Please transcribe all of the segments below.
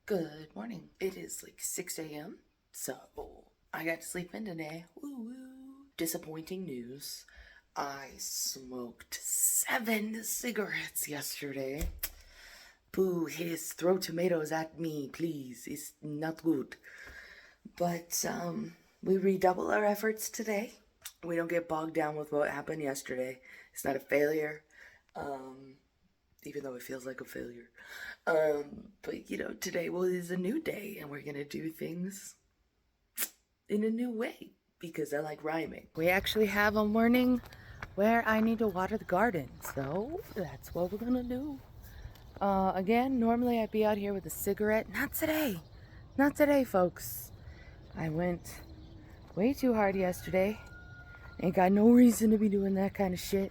Good morning. It is like 6 a.m. So I got to sleep in today. Woo woo. Disappointing news. I smoked 7 cigarettes yesterday. Boo, his throw tomatoes at me, please. It's not good. But we redouble our efforts today. We don't get bogged down with what happened yesterday. It's not a failure. Even though it feels like a failure. But today is a new day and we're gonna do things in a new way because I like rhyming. We actually have a morning where I need to water the garden, so that's what we're gonna do. Again, normally I'd be out here with a cigarette. Not today. Not today, folks. I went way too hard yesterday. Ain't got no reason to be doing that kind of shit.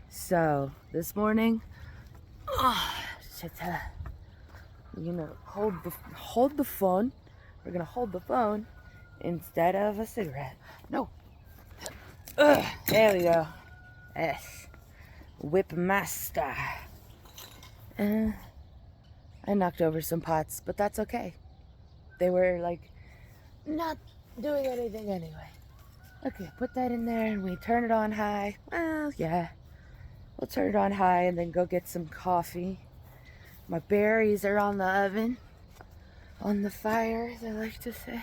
So this morning, we're gonna hold the phone. We're gonna hold the phone instead of a cigarette. No. There we go. Yes. Whip master. I knocked over some pots, but that's okay. They were like not doing anything anyway. Okay, put that in there and we turn it on high. Well, yeah. We'll turn it on high and then go get some coffee. My berries are on the oven. On the fire, as I like to say.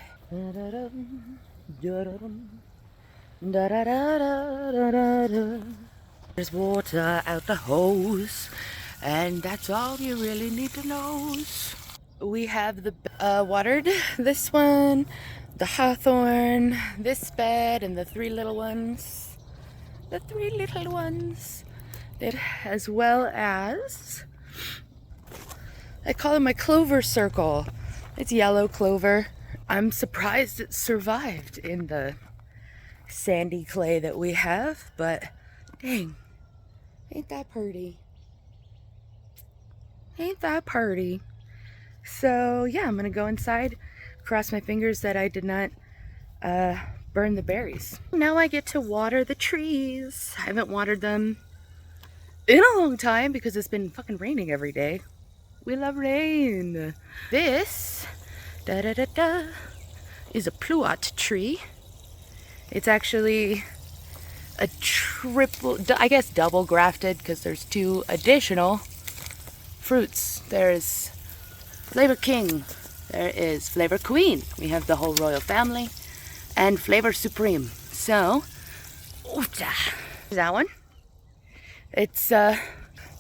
There's water out the hose, and that's all you really need to know. We have the watered this one, the hawthorn, this bed, and the 3 little ones. The 3 little ones. As well as, I call it my clover circle. It's yellow clover. I'm surprised it survived in the sandy clay that we have, but dang, ain't that pretty? Ain't that pretty? So yeah, I'm gonna go inside, cross my fingers that I did not burn the berries. Now I get to water the trees. I haven't watered them in a long time because it's been fucking raining every day. We love rain. This is a pluot tree. It's actually a double grafted because there's 2 additional fruits. There's Flavor King. There is Flavor Queen. We have the whole royal family. And Flavor Supreme. So, that one. It's a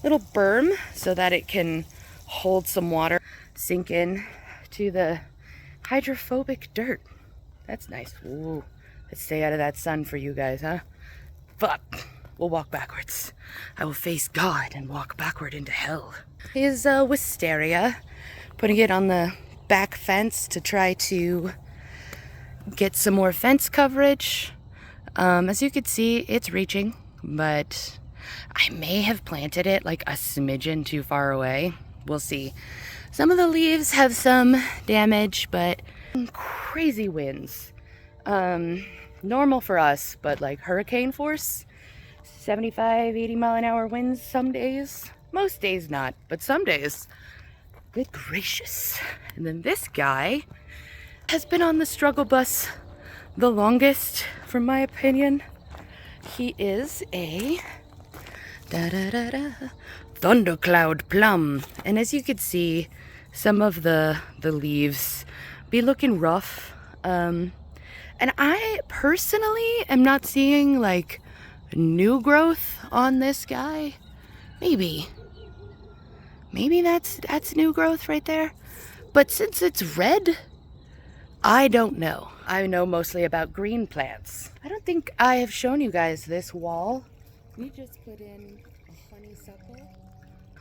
little berm so that it can hold some water, sink in to the hydrophobic dirt. That's nice. Ooh, let's stay out of that sun for you guys, huh? Fuck. We'll walk backwards. I will face God and walk backward into hell. Is wisteria. Putting it on the back fence to try to get some more fence coverage. As you can see, it's reaching, but I may have planted it like a smidgen too far away. We'll see. Some of the leaves have some damage, but crazy winds. Normal for us, but like hurricane force, 75, 80 mile an hour winds some days. Most days not, but some days. Good gracious. And then this guy has been on the struggle bus the longest, from my opinion. He is a thundercloud plum, and as you can see, some of the leaves be looking rough, and I personally am not seeing like new growth on this guy. Maybe that's new growth right there, but since it's red, I don't know. I know mostly about green plants. I don't think I have shown you guys this wall. We just put in a honeysuckle.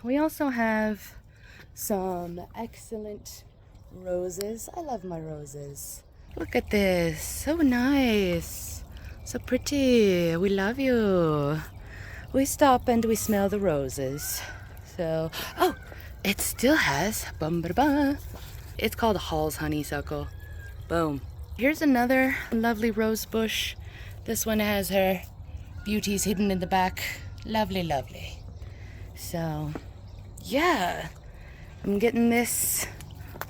We also have some excellent roses. I love my roses. Look at this. So nice. So pretty. We love you. We stop and we smell the roses. So, oh, it still has, it's called Hall's honeysuckle. Boom. Here's another lovely rose bush. This one has her beauties hidden in the back. Lovely, lovely. So, yeah, I'm getting this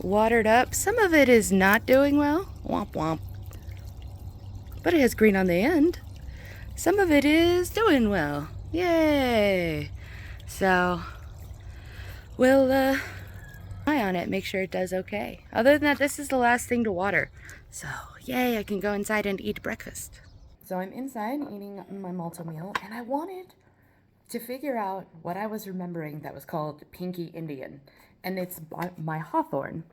watered up. Some of it is not doing well. Womp womp. But it has green on the end. Some of it is doing well. Yay! So we'll eye on it, make sure it does okay. Other than that, this is the last thing to water. So yay, I can go inside and eat breakfast. So I'm inside eating my malto meal, and I wanted to figure out what I was remembering that was called Pinky Indian. And it's my hawthorn.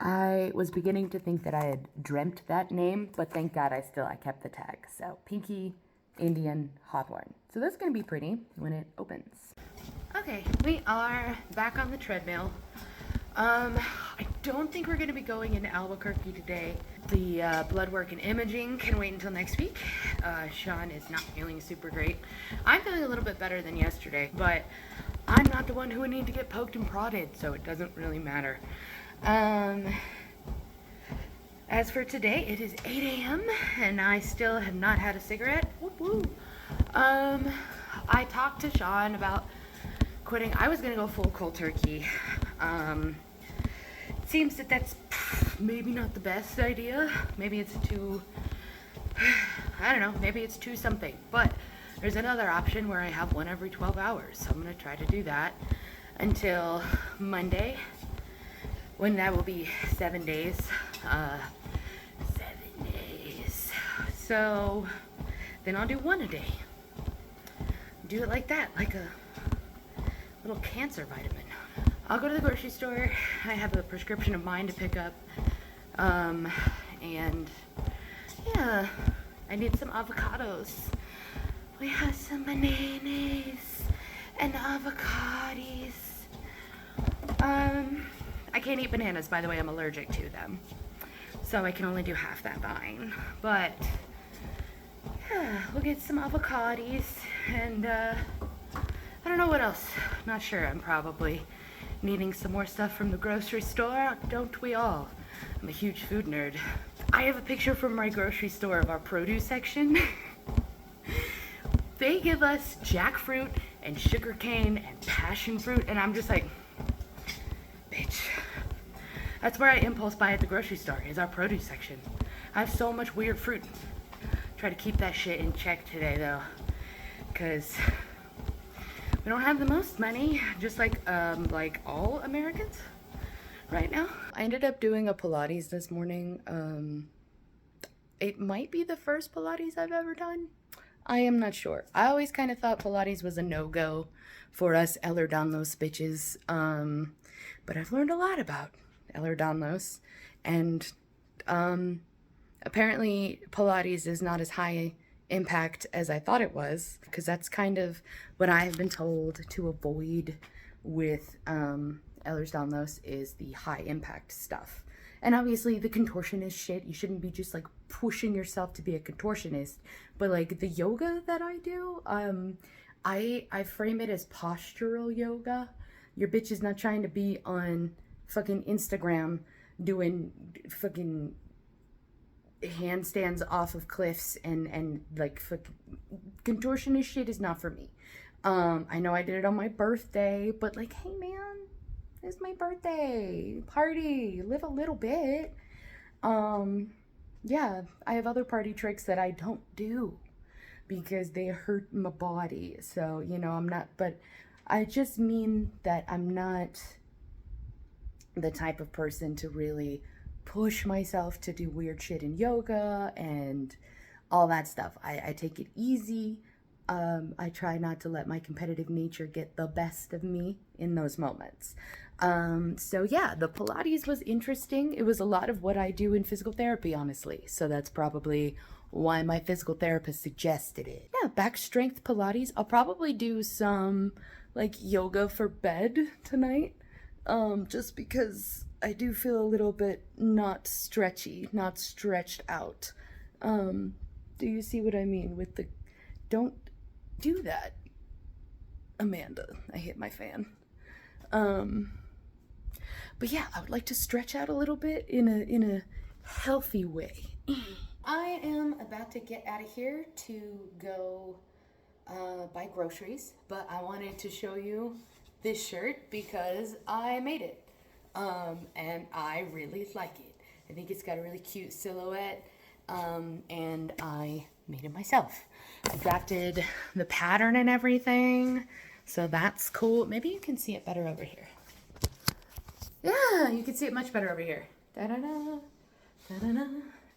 I was beginning to think that I had dreamt that name, but thank God I kept the tag. So Pinky Indian hawthorn. So that's gonna be pretty when it opens. Okay, we are back on the treadmill. I don't think we're gonna be going into Albuquerque today. The blood work and imaging can wait until next week. Sean is not feeling super great. I'm feeling a little bit better than yesterday, but I'm not the one who would need to get poked and prodded, so it doesn't really matter. As for today, it is 8 a.m. and I still have not had a cigarette. Whoop woo. I talked to Sean about quitting. I was gonna go full cold turkey. It seems that that's maybe not the best idea. Maybe it's too, I don't know, maybe it's too something. But there's another option where I have one every 12 hours. So I'm gonna try to do that until Monday, when that will be 7 days. 7 days. So then I'll do one a day. Do it like that, like a little cancer vitamin. I'll go to the grocery store. I have a prescription of mine to pick up. And yeah, I need some avocados. We have some bananas and avocados. I can't eat bananas, by the way, I'm allergic to them. So I can only do half that vine. But yeah, we'll get some avocados and I don't know what else. Not sure. I'm probably needing some more stuff from the grocery store. Don't we all? I'm a huge food nerd. I have a picture from my grocery store of our produce section. They give us jackfruit and sugarcane and passion fruit, and I'm just like, bitch. That's where I impulse buy at the grocery store, is our produce section. I have so much weird fruit. Try to keep that shit in check today, though, because we don't have the most money, just like all Americans right now. I ended up doing a Pilates this morning. It might be the first Pilates I've ever done. I am not sure. I always kind of thought Pilates was a no-go for us Ehlers-Danlos bitches. But I've learned a lot about Ehlers-Danlos, and apparently Pilates is not as high impact as I thought it was, because that's kind of what I have been told to avoid with Ehlers-Danlos is the high impact stuff. And obviously the contortionist shit, you shouldn't be just like pushing yourself to be a contortionist, but like the yoga that I do, I frame it as postural yoga. Your bitch is not trying to be on fucking Instagram doing fucking handstands off of cliffs and like fucking contortionist shit is not for me. I know I did it on my birthday, but like, hey man, it's my birthday. Party, live a little bit. Yeah, I have other party tricks that I don't do because they hurt my body. So, you know, I'm not, but I just mean that I'm not the type of person to really push myself to do weird shit in yoga and all that stuff. I take it easy. I try not to let my competitive nature get the best of me in those moments. So yeah, the Pilates was interesting. It was a lot of what I do in physical therapy, honestly. So that's probably why my physical therapist suggested it. Yeah, back strength Pilates. I'll probably do some like yoga for bed tonight. Just because I do feel a little bit not stretchy, not stretched out. Do you see what I mean with the, don't do that, Amanda. I hit my fan. But yeah, I would like to stretch out a little bit in a healthy way. I am about to get out of here to go buy groceries, but I wanted to show you this shirt because I made it. and I really like it. I think it's got a really cute silhouette, and I made it myself. I drafted the pattern and everything, so that's cool. Maybe you can see it better over here. Yeah, you can see it much better over here. Da-da-da, da-da-da.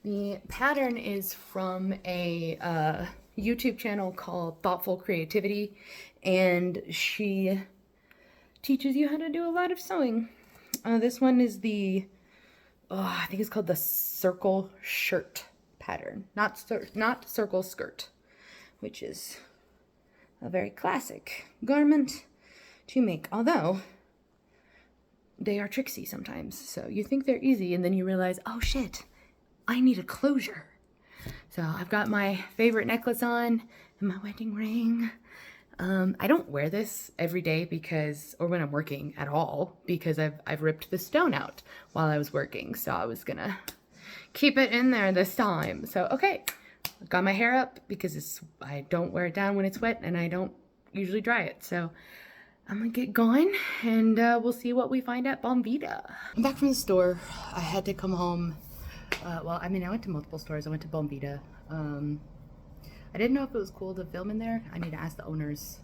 The pattern is from a YouTube channel called Thoughtful Creativity, and she teaches you how to do a lot of sewing. This one is the, I think it's called the circle shirt pattern, not circle skirt, which is a very classic garment to make, although they are tricksy sometimes. So you think they're easy and then you realize, oh shit, I need a closure. So I've got my favorite necklace on and my wedding ring. I don't wear this every day or when I'm working at all, because I've ripped the stone out while I was working. So I was gonna keep it in there this time. So, okay, got my hair up because I don't wear it down when it's wet and I don't usually dry it. So I'm gonna get going and we'll see what we find at Bombita. I'm back from the store. I had to come home. I went to multiple stores. I went to Bombita. I didn't know if it was cool to film in there. I need to ask the owners.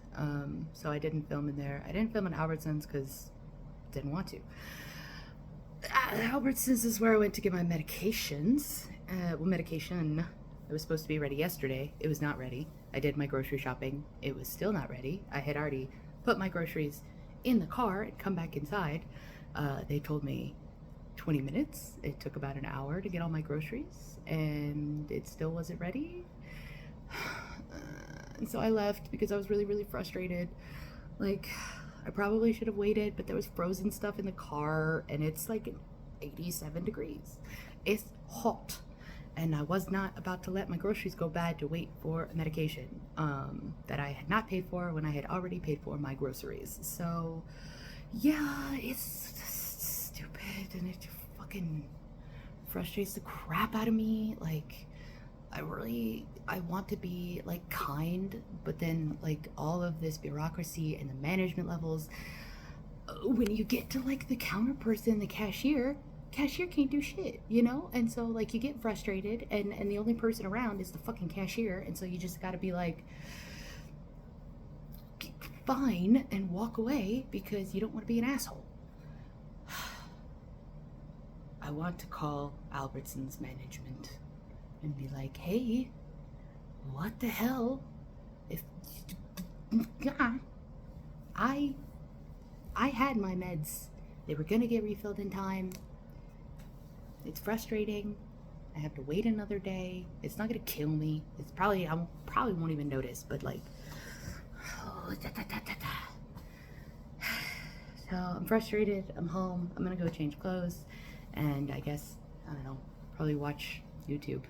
So I didn't film in there. I didn't film in Albertsons because I didn't want to. Albertsons is where I went to get my medications. Medication. It was supposed to be ready yesterday. It was not ready. I did my grocery shopping. It was still not ready. I had already put my groceries in the car and come back inside. They told me 20 minutes. It took about an hour to get all my groceries and it still wasn't ready. And so I left because I was really, really frustrated. Like, I probably should have waited, but there was frozen stuff in the car and it's like 87 degrees. It's hot. And I was not about to let my groceries go bad to wait for a medication that I had not paid for when I had already paid for my groceries. So, yeah, it's stupid and it fucking frustrates the crap out of me. Like, I want to be like kind, but then like all of this bureaucracy and the management levels, when you get to like the counter person, the cashier can't do shit, you know? And so like you get frustrated and the only person around is the fucking cashier. And so you just gotta be like, fine, and walk away because you don't want to be an asshole. I want to call Albertsons management and be like, hey, what the hell? If I had my meds, they were gonna get refilled in time. It's frustrating. I have to wait another day. It's not gonna kill me. I probably won't even notice, but like, So I'm frustrated. I'm home. I'm gonna go change clothes, and I guess, I don't know, probably watch YouTube.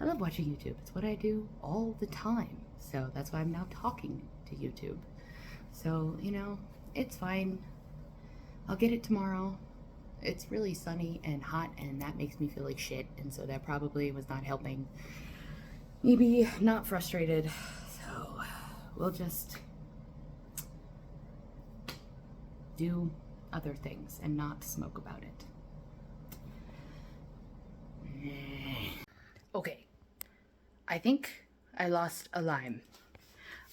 I love watching YouTube. It's what I do all the time. So that's why I'm now talking to YouTube. So, you know, it's fine. I'll get it tomorrow. It's really sunny and hot, and that makes me feel like shit. And so that probably was not helping me be not frustrated. So we'll just do other things and not smoke about it. Okay, I think I lost a lime.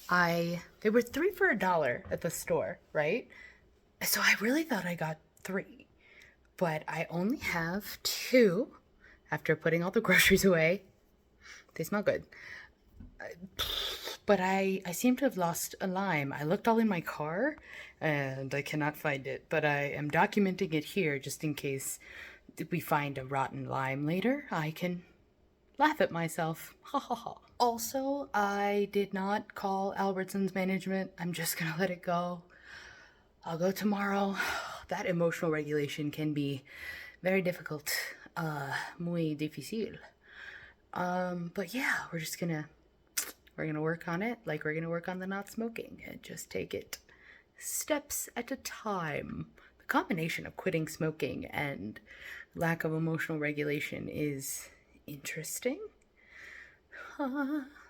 They were 3 for $1 at the store, right? So I really thought I got 3, but I only have 2 after putting all the groceries away. They smell good. But I seem to have lost a lime. I looked all in my car and I cannot find it, but I am documenting it here just in case we find a rotten lime later. I can laugh at myself. Ha ha ha. Also, I did not call Albertsons management. I'm just gonna let it go. I'll go tomorrow. That emotional regulation can be very difficult. Muy difícil. But yeah, we're gonna work on it like we're gonna work on the not smoking and just take it steps at a time. The combination of quitting smoking and lack of emotional regulation is interesting.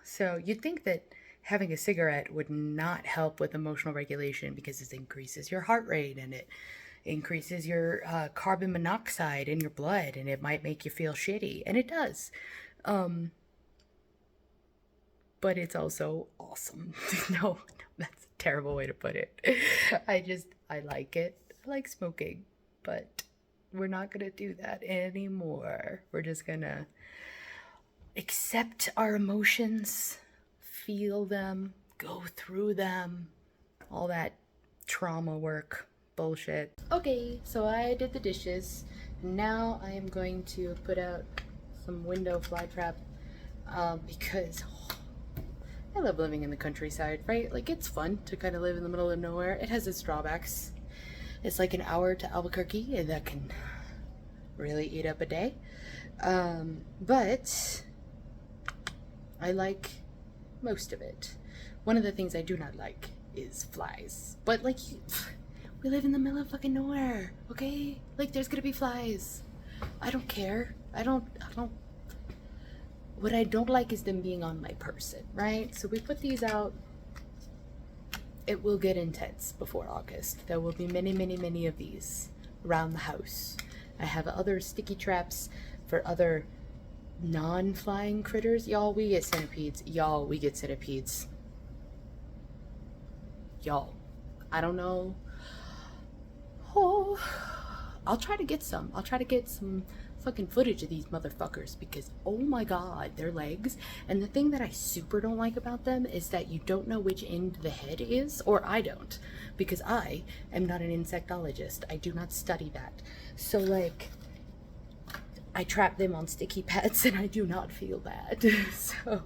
So you'd think that having a cigarette would not help with emotional regulation because it increases your heart rate and it increases your carbon monoxide in your blood, and it might make you feel shitty, and it does. But it's also awesome. No, that's a terrible way to put it. I like it. I like smoking, but we're not gonna do that anymore. We're just gonna accept our emotions, feel them, go through them, all that trauma work bullshit. Okay, so I did the dishes. Now I am going to put out some window fly trap because I love living in the countryside, right? Like, it's fun to kind of live in the middle of nowhere. It has its drawbacks. It's like an hour to Albuquerque, and that can really eat up a day. But I like most of it. One of the things I do not like is flies. But, like, we live in the middle of fucking nowhere, okay? Like, there's gonna be flies. I don't care. What I don't like is them being on my person, right? So we put these out. It will get intense before August. There will be many, many, many of these around the house. I have other sticky traps for other non-flying critters. Y'all, we get centipedes. Y'all, we get centipedes. Y'all, I don't know. Oh, I'll try to get some. I'll try to get some fucking footage of these motherfuckers because, oh my god, their legs. And the thing that I super don't like about them is that you don't know which end the head is, or I don't, because I am not an insectologist. I do not study that. So, like, I trap them on sticky pads and I do not feel bad. So,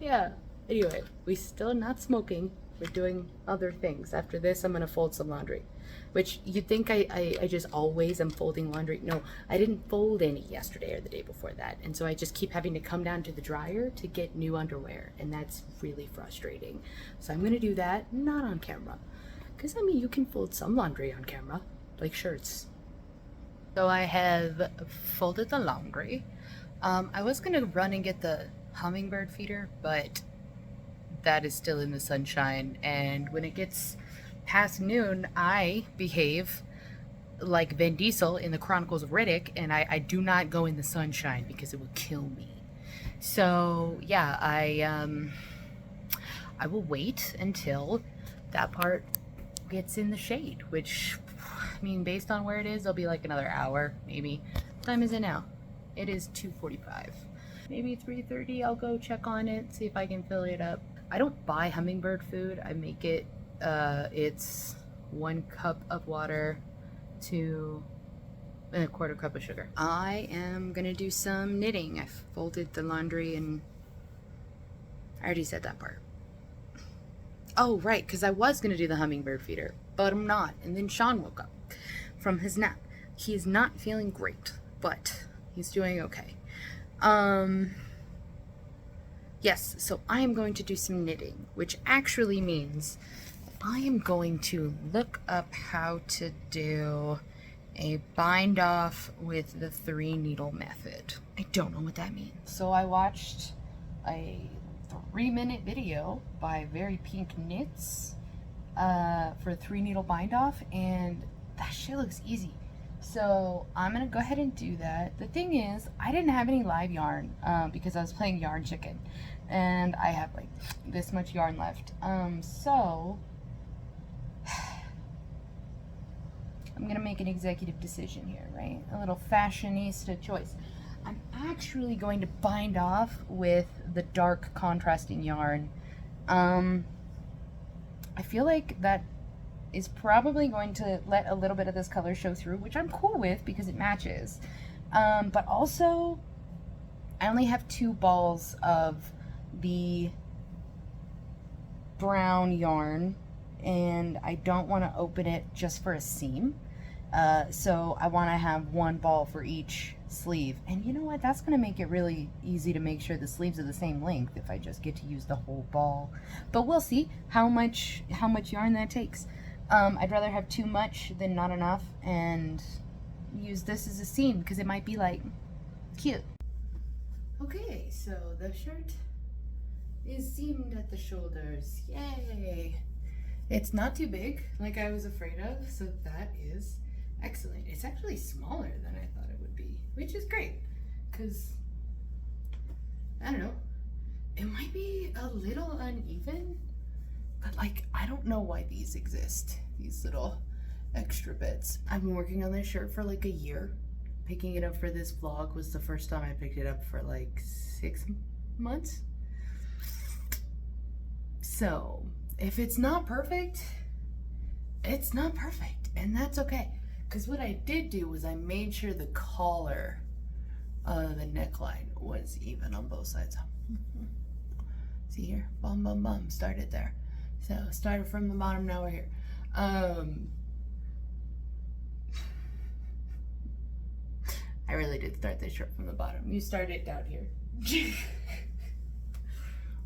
yeah. Anyway, we still not smoking. We're doing other things. After this, I'm gonna fold some laundry. Which you'd think I just always am folding laundry. No, I didn't fold any yesterday or the day before that. And so I just keep having to come down to the dryer to get new underwear. And that's really frustrating. So I'm gonna do that, not on camera. Because, I mean, you can fold some laundry on camera, like shirts. So I have folded the laundry. I was gonna run and get the hummingbird feeder, but that is still in the sunshine. And when it gets past noon, I behave like Vin Diesel in the Chronicles of Riddick, and I do not go in the sunshine because it will kill me. So yeah, I will wait until that part gets in the shade, which, I mean, based on where it is, it'll be like another hour, maybe. What time is it now? It is 2:45. Maybe 3:30, I'll go check on it, see if I can fill it up. I don't buy hummingbird food, I make it. It's 1 cup of water to a 1/4 cup of sugar. I am gonna do some knitting. I folded the laundry and I already said that part. Oh, right, because I was gonna do the hummingbird feeder, but I'm not. And then Sean woke up from his nap. He is not feeling great, but he's doing okay. Yes, so I am going to do some knitting, which actually means I am going to look up how to do a bind off with the 3-needle method. I don't know what that means. So I watched a 3-minute video by Very Pink Knits for a 3-needle bind off, and that shit looks easy. So I'm gonna go ahead and do that. The thing is, I didn't have any live yarn because I was playing Yarn Chicken, and I have like this much yarn left. So I'm gonna make an executive decision here, right? A little fashionista choice. I'm actually going to bind off with the dark contrasting yarn. I feel like that is probably going to let a little bit of this color show through, which I'm cool with because it matches. But also, I only have 2 balls of the brown yarn, and I don't want to open it just for a seam. So I want to have 1 ball for each sleeve. And you know what? That's going to make it really easy to make sure the sleeves are the same length if I just get to use the whole ball. But we'll see how much yarn that takes. I'd rather have too much than not enough, and use this as a seam because it might be like cute. Okay, so the shirt is seamed at the shoulders. Yay! It's not too big, like I was afraid of, so that is excellent. It's actually smaller than I thought it would be, which is great, because, I don't know, it might be a little uneven, but like, I don't know why these exist, these little extra bits. I've been working on this shirt for like a year. Picking it up for this vlog was the first time I picked it up for like 6 months. So if it's not perfect, it's not perfect, and that's okay. Because what I did do was I made sure the collar of the neckline was even on both sides. See here, bum bum bum, started there. So started from the bottom, now we're here. I really did start this shirt from the bottom. You started down here.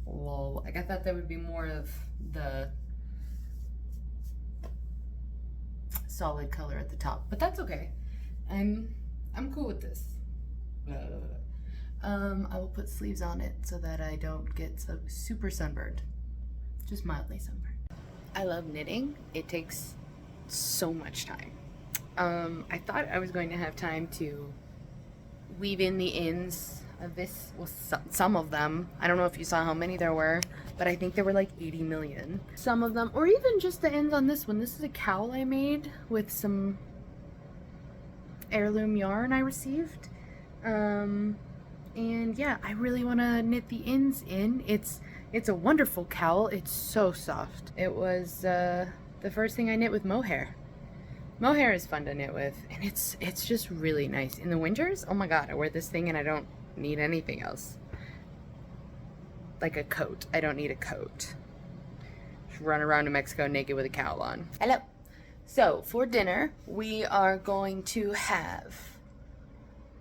Whoa, like I thought that would be more of the solid color at the top, but that's okay. I'm cool with this. I will put sleeves on it so that I don't get so super sunburned. Just mildly sunburned. I love knitting. It takes so much time. I thought I was going to have time to weave in the ends of this. Well, some of them. I don't know if you saw how many there were, but I think there were like 80 million. Some of them, or even just the ends on this one. This is a cowl I made with some heirloom yarn I received. And yeah, I really want to knit the ends in. It's a wonderful cowl. It's so soft. It was the first thing I knit with mohair. Mohair is fun to knit with, and it's just really nice. In the winters, oh my god, I wear this thing and I don't need anything else. Like a coat. I don't need a coat. Just run around in Mexico naked with a cowl on. Hello. So, for dinner, we are going to have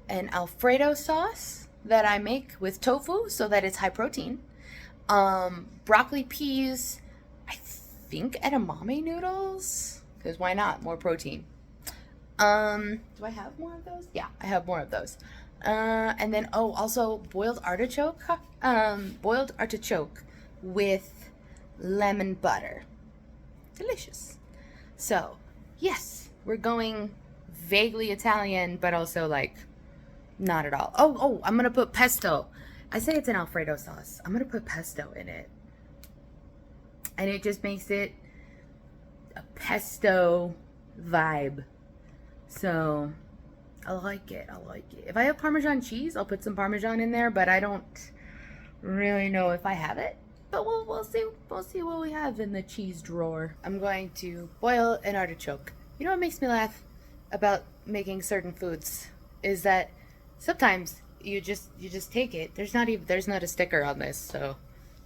an Alfredo sauce that I make with tofu so that it's high protein. Broccoli, peas, I think edamame noodles, because why not? More protein. Do I have more of those? Yeah, I have more of those. And then, oh, also boiled artichoke. Boiled artichoke with lemon butter. Delicious. So, yes, we're going vaguely Italian, but also like not at all. Oh, I'm gonna put pesto. I say it's an Alfredo sauce. I'm gonna put pesto in it. And it just makes it a pesto vibe. So, I like it. I like it. If I have Parmesan cheese, I'll put some Parmesan in there, but I don't really know if I have it. But we'll see. We'll see what we have in the cheese drawer. I'm going to boil an artichoke. You know what makes me laugh about making certain foods is that sometimes you just take it. There's not a sticker on this, so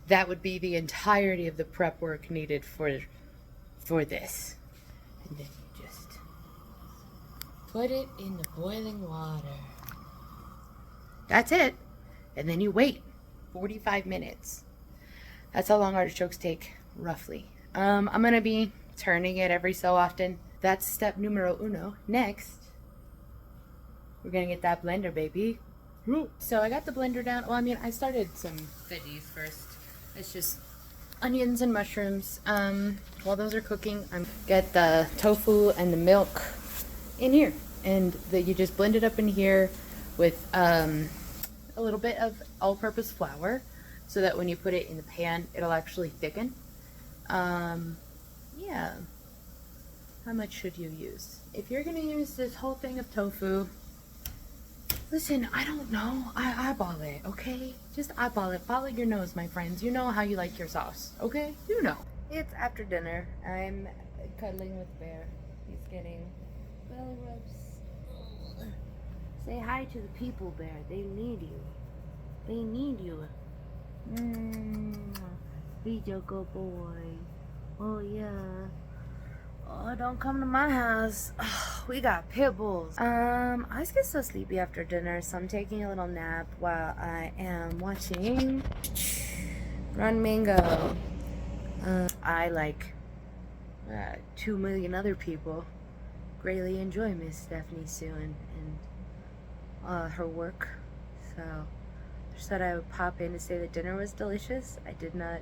that would be the entirety of the prep work needed for this. And then you just put it in the boiling water. That's it. And then you wait 45 minutes. That's how long artichokes take, roughly. I'm gonna be turning it every so often. That's step numero uno. Next, we're gonna get that blender, baby. So I got the blender down. Well, I mean, I started some veggies first. It's just onions and mushrooms. While those are cooking, I'm get the tofu and the milk in here, and you just blend it up in here with a little bit of all-purpose flour, so that when you put it in the pan, it'll actually thicken. Yeah. How much should you use? If you're gonna use this whole thing of tofu, listen, I don't know. I eyeball it, okay? Just eyeball it. Follow your nose, my friends. You know how you like your sauce, okay? You know. It's after dinner. I'm cuddling with Bear. He's getting belly rubs. Say hi to the people, Bear. They need you. They need you. Be your good boy. Oh, yeah. Oh, don't come to my house. Oh, we got pit bulls. I just get so sleepy after dinner, so I'm taking a little nap while I am watching Run Mango. I, like 2 million other people, greatly enjoy Miss Stephanie Sue and her work. So, just thought I would pop in to say that dinner was delicious. I did not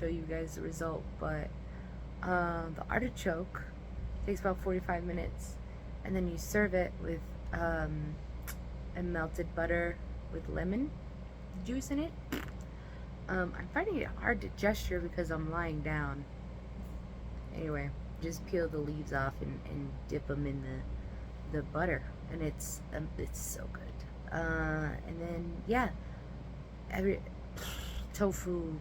show you guys the result, but the artichoke takes about 45 minutes, and then you serve it with a melted butter with lemon juice in it. I'm finding it hard to gesture because I'm lying down. Anyway, just peel the leaves off and dip them in the butter, and it's so good. And then yeah, tofu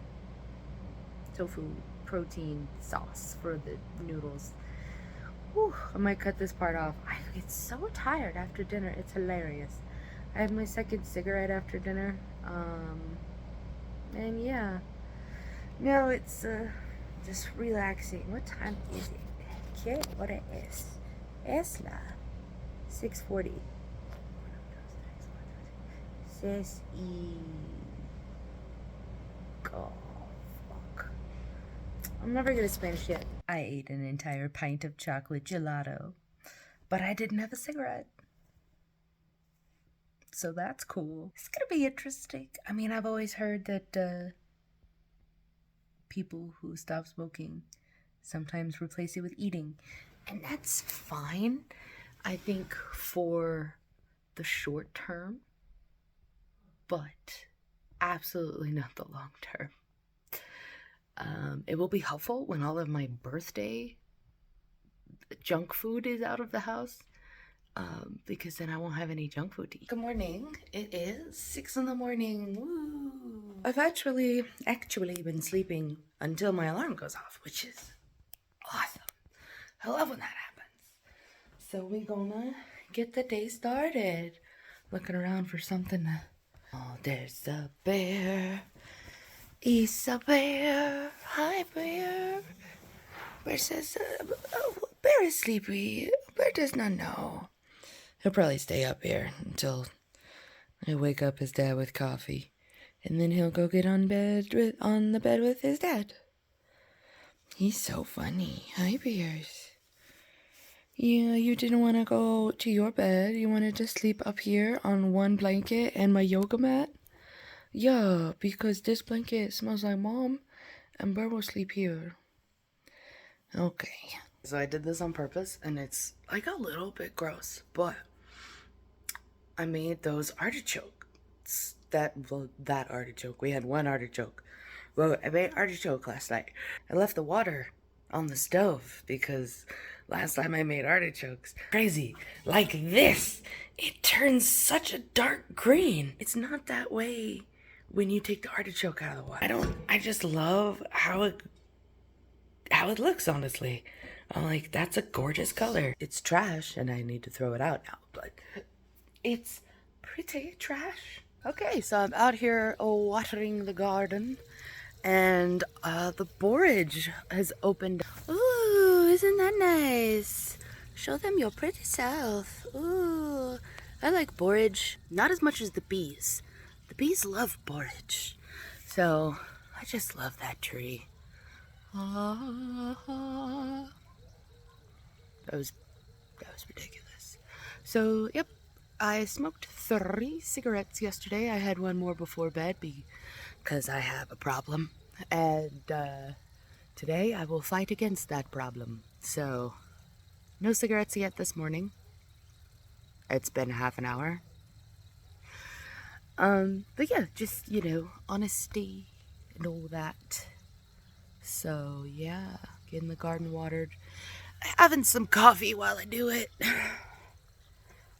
protein sauce for the noodles. Whew, I might cut this part off. I get so tired after dinner. It's hilarious. I had my second cigarette after dinner. And yeah, now it's just relaxing. What time is it? ¿Qué hora es? Es la 6:40. Says oh, fuck. I'm never good at Spanish yet. I ate an entire pint of chocolate gelato, but I didn't have a cigarette. So that's cool. It's gonna be interesting. I mean, I've always heard that people who stop smoking sometimes replace it with eating, and that's fine, I think, for the short term, but absolutely not the long term. It will be helpful when all of my birthday junk food is out of the house, because then I won't have any junk food to eat. Good morning. It is 6 in the morning. Woo! I've actually been sleeping until my alarm goes off, which is awesome. I love when that happens. So we're gonna get the day started. Looking around for something to... Oh, there's a bear. He's a bear. Hi, bear. Bear says, bear is sleepy. Bear does not know. He'll probably stay up here until I wake up his dad with coffee. And then he'll go get on the bed with his dad. He's so funny. Hi, bears. Yeah, you didn't want to go to your bed. You wanted to sleep up here on one blanket and my yoga mat? Yeah, because this blanket smells like mom, and Bear will sleep here. Okay. So I did this on purpose, and it's like a little bit gross, but I made those artichokes. That artichoke. We had one artichoke. Well, I made artichoke last night. I left the water on the stove because last time I made artichokes, crazy, like this, it turns such a dark green. It's not that way when you take the artichoke out of the water. I just love how it looks, honestly. I'm like, that's a gorgeous color. It's trash and I need to throw it out now, but it's pretty trash. Okay, so I'm out here watering the garden, and the borage has opened. Ooh, isn't that nice? Show them your pretty self. Ooh, I like borage, not as much as the bees. The bees love borage, so I just love that tree. That was ridiculous. So, yep, I smoked 3 cigarettes yesterday. I had one more before bed because I have a problem. And today I will fight against that problem. So, no cigarettes yet this morning. It's been half an hour. But yeah, just, honesty and all that. So, yeah, getting the garden watered. Having some coffee while I do it.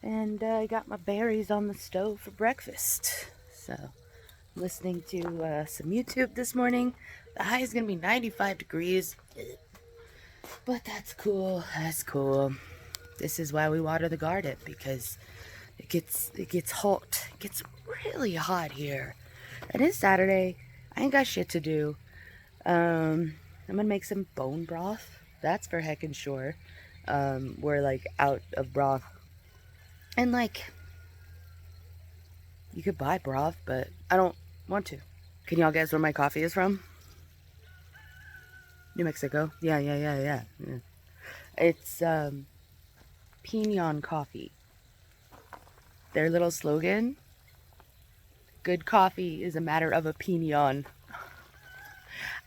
And I got my berries on the stove for breakfast. So, listening to some YouTube this morning. The high is going to be 95 degrees. But that's cool. That's cool. This is why we water the garden, because it gets hot. It gets really hot here. It is Saturday. I ain't got shit to do. I'm gonna make some bone broth. That's for heckin' sure. We're like out of broth. And like, you could buy broth, but I don't want to. Can y'all guess where my coffee is from? New Mexico. Yeah. It's Pinon Coffee. Their little slogan: good coffee is a matter of opinion.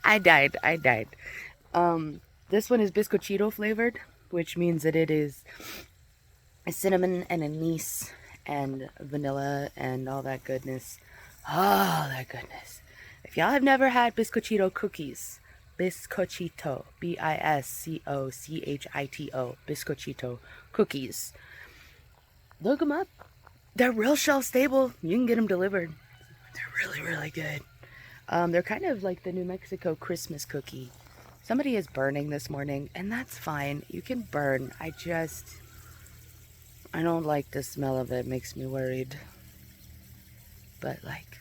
I died. This one is biscochito flavored, which means that it is a cinnamon and anise and vanilla and all that goodness. Oh, that goodness. If y'all have never had biscochito cookies, biscochito, Biscochito, biscochito cookies, look them up. They're real shelf stable. You can get them delivered. They're really, really good. They're kind of like the New Mexico Christmas cookie. Somebody is burning this morning, and that's fine. You can burn. I don't like the smell of it. It makes me worried. But like,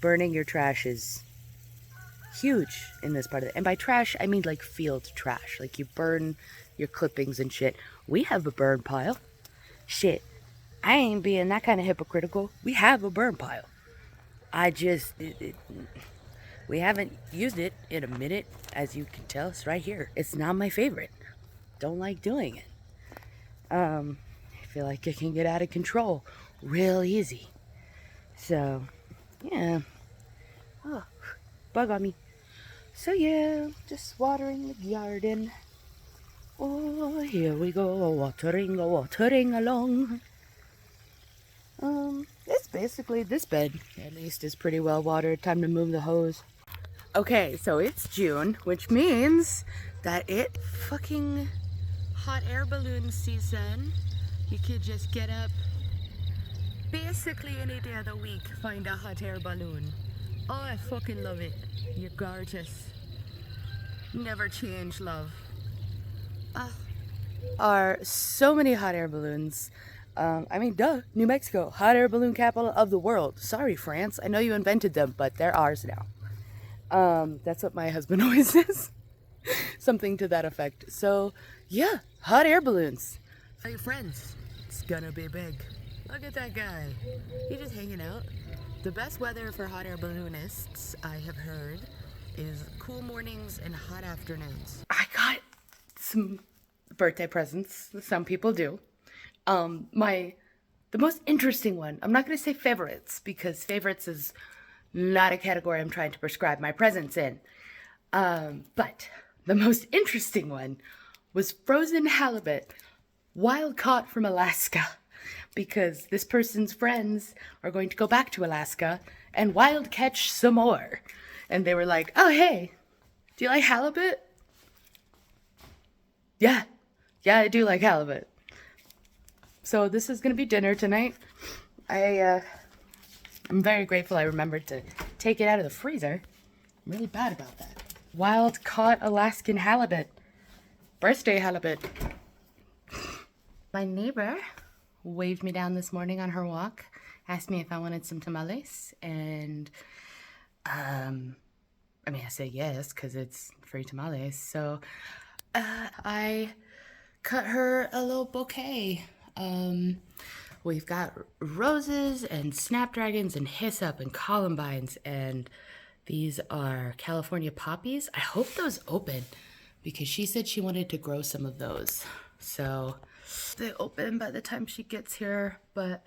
burning your trash is huge in this part of it. And by trash, I mean like field trash. Like you burn your clippings and shit. We have a burn pile. Shit. I ain't being that kind of hypocritical. We have a burn pile. We haven't used it in a minute, as you can tell. It's right here. It's not my favorite. Don't like doing it. I feel like it can get out of control real easy. So, yeah. Oh, bug on me. So yeah, just watering the garden. Oh, here we go, watering along. It's basically, this bed, at least, is pretty well watered. Time to move the hose. Okay, so it's June, which means that it fucking hot air balloon season. You could just get up basically any day of the week, find a hot air balloon. Oh, I fucking love it. You're gorgeous. Never change, love. Are so many hot air balloons. I mean, duh, New Mexico, hot air balloon capital of the world. Sorry, France. I know you invented them, but they're ours now. That's what my husband always says. Something to that effect. So, yeah, hot air balloons. Tell your friends. It's gonna be big. Look at that guy. He's just hanging out. The best weather for hot air balloonists, I have heard, is cool mornings and hot afternoons. I got some birthday presents. Some people do. The most interesting one, I'm not going to say favorites, because favorites is not a category I'm trying to prescribe my presents in. But the most interesting one was frozen halibut, wild caught from Alaska, because this person's friends are going to go back to Alaska and wild catch some more. And they were like, oh, hey, do you like halibut? Yeah, I do like halibut. So this is going to be dinner tonight. I'm very grateful I remembered to take it out of the freezer. I'm really bad about that. Wild caught Alaskan halibut. Birthday halibut. My neighbor waved me down this morning on her walk, asked me if I wanted some tamales, and I said yes, because it's free tamales. So I cut her a little bouquet. We've got roses and snapdragons and hyssop and columbines, and these are California poppies. I hope those open, because she said she wanted to grow some of those. So they open by the time she gets here, but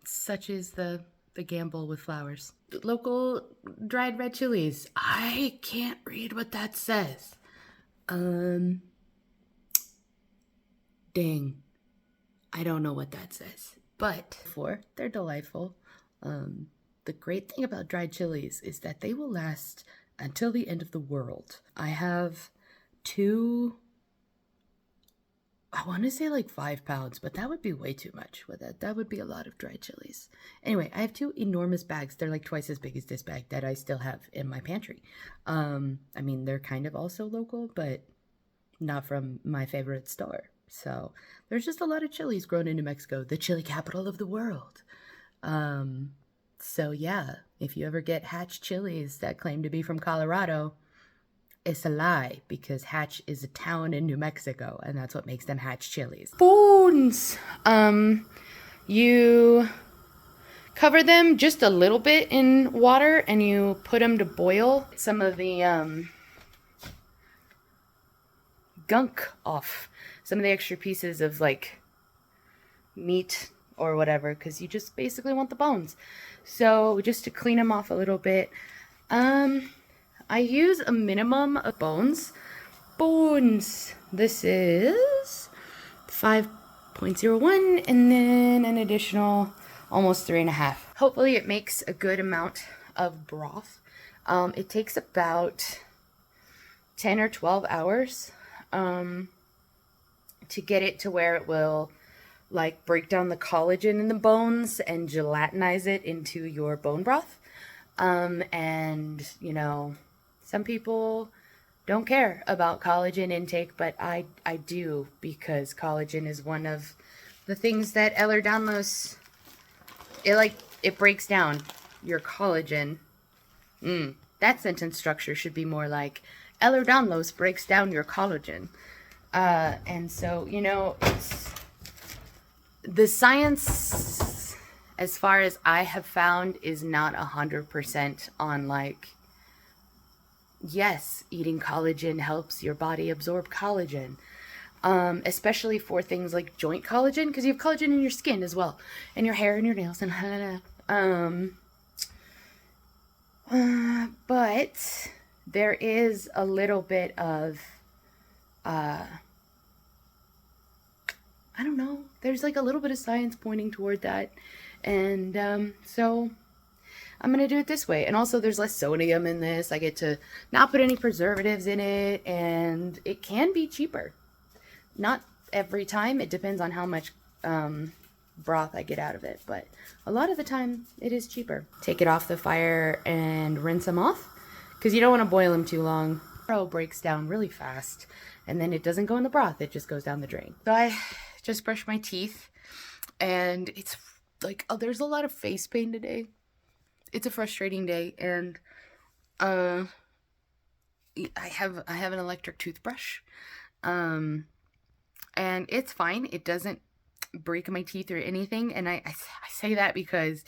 such is the gamble with flowers. Local dried red chilies. I can't read what that says. Dang. I don't know what that says. But they're delightful. The great thing about dried chilies is that they will last until the end of the world. I have 2, I want to say like 5 pounds, but that would be way too much. That would be a lot of dried chilies. Anyway, I have 2 enormous bags. They're like twice as big as this bag that I still have in my pantry. They're kind of also local, but not from my favorite store. So there's just a lot of chilies grown in New Mexico, the chili capital of the world. So yeah, if you ever get Hatch chilies that claim to be from Colorado, it's a lie, because Hatch is a town in New Mexico, and that's what makes them Hatch chilies. Spoons. You cover them just a little bit in water, and you put them to boil. Some of the gunk off. Some of the extra pieces of like meat or whatever, because you just basically want the bones. So just to clean them off a little bit, I use a minimum of bones. This is 5.01 and then an additional almost 3.5. Hopefully it makes a good amount of broth. It takes about 10 or 12 hours to get it to where it will like break down the collagen in the bones and gelatinize it into your bone broth. And you know, some people don't care about collagen intake, but I do, because collagen is one of the things that Ehlers-Danlos, it breaks down your collagen. That sentence structure should be more like Ehlers-Danlos breaks down your collagen. And so, you know, it's the science, as far as I have found, is not 100% on like, yes, eating collagen helps your body absorb collagen, especially for things like joint collagen, because you have collagen in your skin as well, and your hair and your nails, and but there is a little bit of I don't know, there's like a little bit of science pointing toward that, and so I'm going to do it this way. And also there's less sodium in this. I get to not put any preservatives in it, and it can be cheaper. Not every time. It depends on how much broth I get out of it, but a lot of the time it is cheaper. Take it off the fire and rinse them off, because you don't want to boil them too long. It breaks down really fast, and then it doesn't go in the broth. It just goes down the drain. So I just brushed my teeth, and it's like, oh, there's a lot of face pain today. It's a frustrating day, and I have an electric toothbrush, and it's fine. It doesn't break my teeth or anything, and I say that because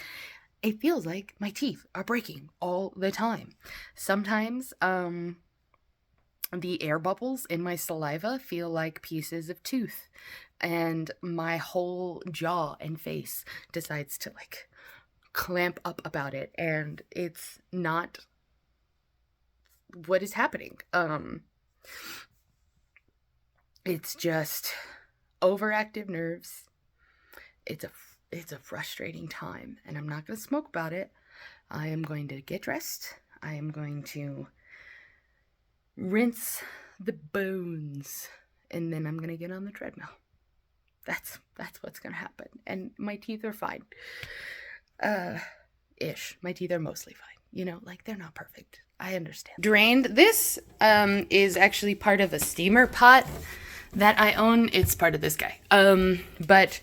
it feels like my teeth are breaking all the time. Sometimes the air bubbles in my saliva feel like pieces of tooth, and my whole jaw and face decides to like clamp up about it, and it's not what is happening. It's just overactive nerves. It's a frustrating time, and I'm not going to smoke about it. I am going to get dressed. I am going to rinse the bones, and then I'm going to get on the treadmill. That's what's going to happen. And my teeth are fine. Ish. My teeth are mostly fine. You know, like, they're not perfect. I understand. Drained. This is actually part of a steamer pot that I own. It's part of this guy. But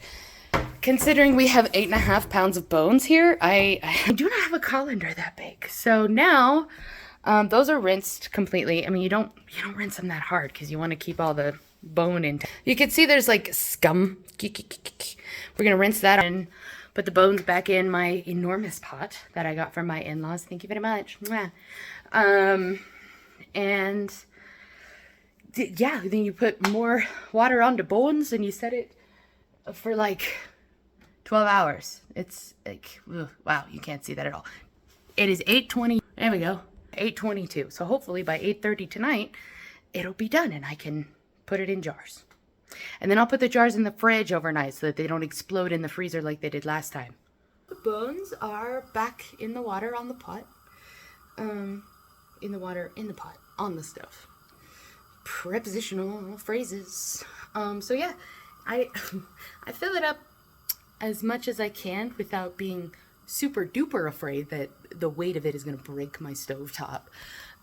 considering we have 8.5 pounds of bones here, I do not have a colander that big. So now, those are rinsed completely. I mean, you don't rinse them that hard, because you want to keep all the bone in. You can see there's like scum. We're gonna rinse that and put the bones back in my enormous pot that I got from my in-laws. Thank you very much. And yeah, then you put more water on the bones and you set it for like 12 hours. It's like, ugh, wow, you can't see that at all. It is 8:20. There we go. 8:22. So hopefully by 8:30 tonight, it'll be done and I can put it in jars. And then I'll put the jars in the fridge overnight so that they don't explode in the freezer like they did last time. The bones are back in the water on the pot. In the water, in the pot, on the stove. Prepositional phrases. So yeah, I fill it up as much as I can without being super duper afraid that the weight of it is going to break my stovetop.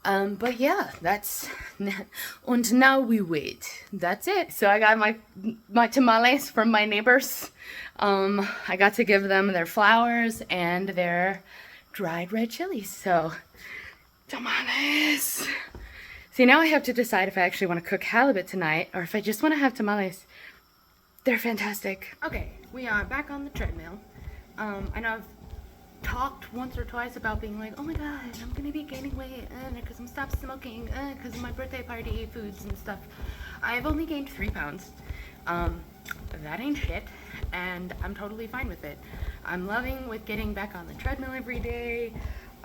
But yeah, that's, and now we wait. That's it. So I got my tamales from my neighbors. I got to give them their flowers and their dried red chilies. So, tamales. See, now I have to decide if I actually want to cook halibut tonight or if I just want to have tamales. They're fantastic. Okay, we are back on the treadmill. I know I've talked once or twice about being like, oh my god, I'm gonna be gaining weight because I'm stopped smoking because of my birthday party foods and stuff. I've only gained 3 pounds. That ain't shit. and I'm totally fine with it. I'm loving with getting back on the treadmill every day.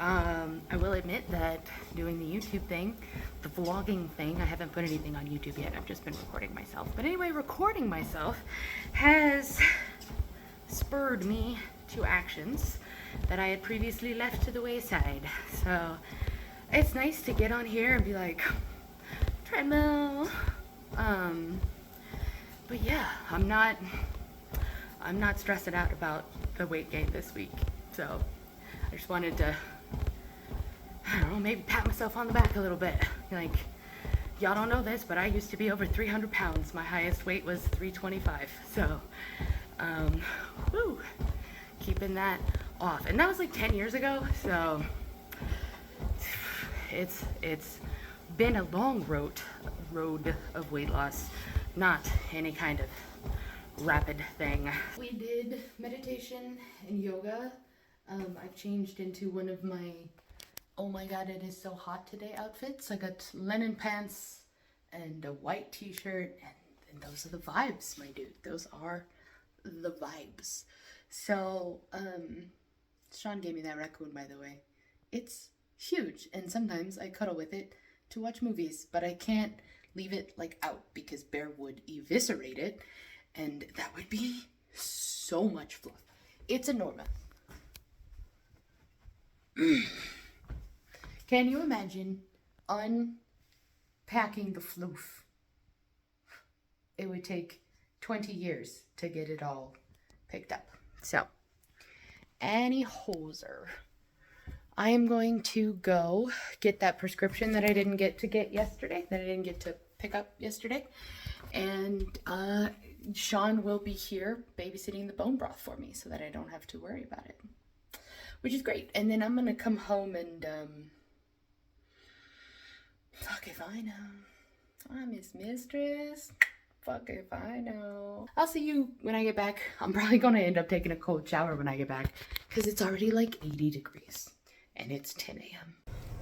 I will admit that doing the YouTube thing, the vlogging thing, I haven't put anything on YouTube yet. I've just been recording myself. But anyway, recording myself has spurred me to actions that I had previously left to the wayside. So it's nice to get on here and be like, treadmill. But yeah, I'm not stressing out about the weight gain this week. So I just wanted to, I don't know, maybe pat myself on the back a little bit. Like, y'all don't know this, but I used to be over 300 pounds. My highest weight was 325. So, woo, keeping that off. And that was like 10 years ago. So it's been a long road of weight loss, not any kind of rapid thing. We did meditation and yoga. I've changed into one of my, oh my god, it is so hot today outfits. I got linen pants and a white t-shirt, and those are the vibes, my dude. Those are the vibes. So, Sean gave me that raccoon, by the way. It's huge, and sometimes I cuddle with it to watch movies, but I can't leave it like out because Bear would eviscerate it, and that would be so much fluff. It's enormous. Can you imagine unpacking the floof? It would take 20 years to get it all picked up. So, Annie Hoser. I am going to go get that prescription that I didn't get to pick up yesterday. And Sean will be here babysitting the bone broth for me so that I don't have to worry about it, which is great. And then I'm going to come home and, fuck if I know. I'm his mistress. Fuck if I know. I'll see you when I get back. I'm probably going to end up taking a cold shower when I get back because it's already like 80 degrees. And it's 10 a.m.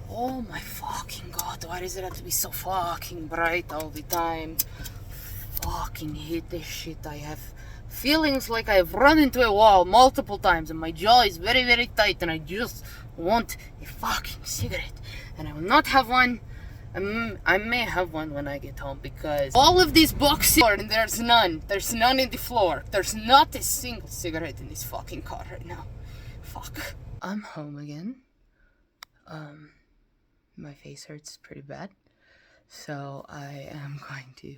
Oh my fucking god, why does it have to be so fucking bright all the time? Fucking hate this shit. I have feelings like I've run into a wall multiple times and my jaw is very, very tight and I just want a fucking cigarette. And I will not have one. I may have one when I get home because all of these boxes and there's none. There's none in the floor. There's not a single cigarette in this fucking car right now. Fuck. I'm home again. My face hurts pretty bad, so I am going to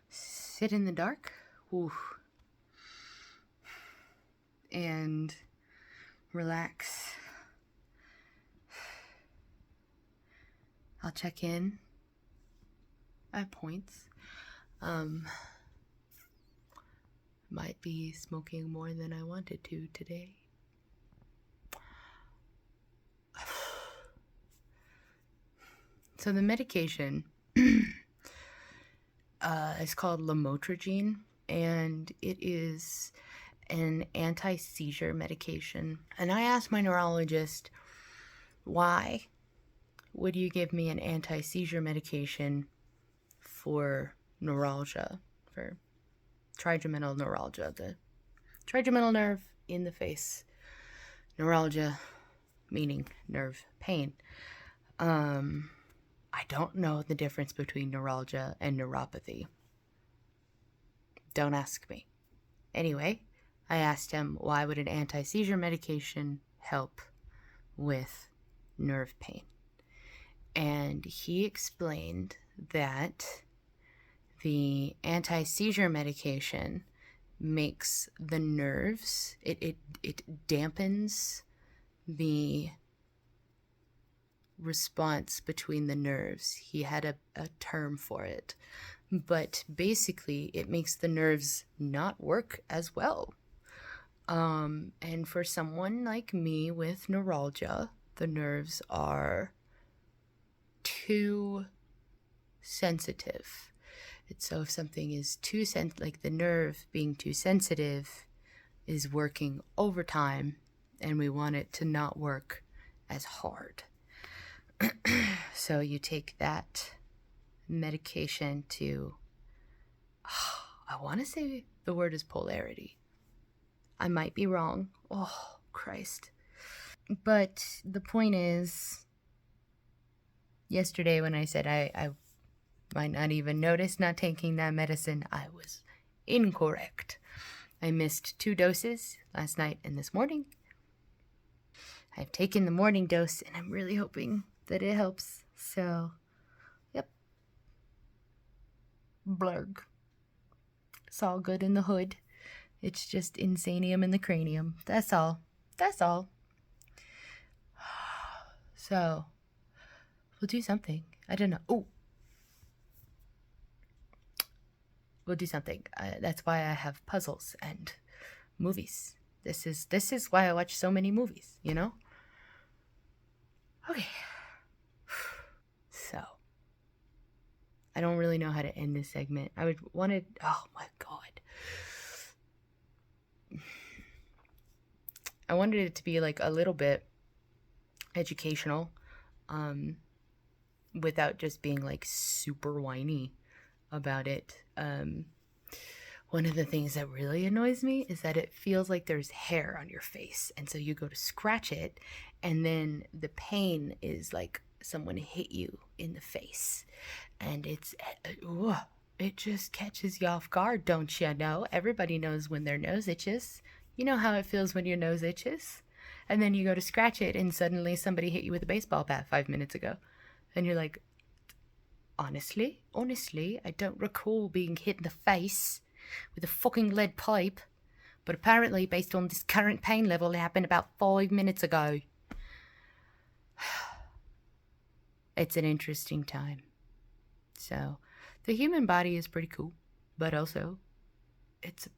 sit in the dark, and relax. I'll check in at points. Might be smoking more than I wanted to today. So the medication is called lamotrigine, and it is an anti-seizure medication. And I asked my neurologist, why would you give me an anti-seizure medication for neuralgia, for trigeminal neuralgia, the trigeminal nerve in the face. Neuralgia meaning nerve pain. I don't know the difference between neuralgia and neuropathy. Don't ask me. Anyway, I asked him, why would an anti-seizure medication help with nerve pain? And he explained that the anti-seizure medication makes the nerves, it dampens the response between the nerves. He had a term for it, but basically it makes the nerves not work as well. And for someone like me with neuralgia, the nerves are too sensitive. So if something is too like the nerve being too sensitive is working overtime, and we want it to not work as hard. So you take that medication to, I want to say the word is polarity. I might be wrong. Oh, Christ. But the point is, yesterday when I said I might not even notice not taking that medicine, I was incorrect. I missed 2 doses last night and this morning. I've taken the morning dose and I'm really hoping that it helps. So, yep. Blurg. It's all good in the hood. It's just insanium in the cranium. That's all. That's all. So, we'll do something. I don't know. Oh. We'll do something. That's why I have puzzles and movies. This is why I watch so many movies, you know? Okay. So, I don't really know how to end this segment. I would want to, oh my God. I wanted it to be like a little bit educational, without just being like super whiny about it. One of the things that really annoys me is that it feels like there's hair on your face. And so you go to scratch it, and then the pain is like someone hit you in the face. And it just catches you off guard, don't you know? Everybody knows when their nose itches. You know how it feels when your nose itches? And then you go to scratch it, and suddenly somebody hit you with a baseball bat 5 minutes ago. And you're like, honestly, I don't recall being hit in the face with a fucking lead pipe, but apparently, based on this current pain level, it happened about 5 minutes ago. It's an interesting time. So, the human body is pretty cool, but also, it's a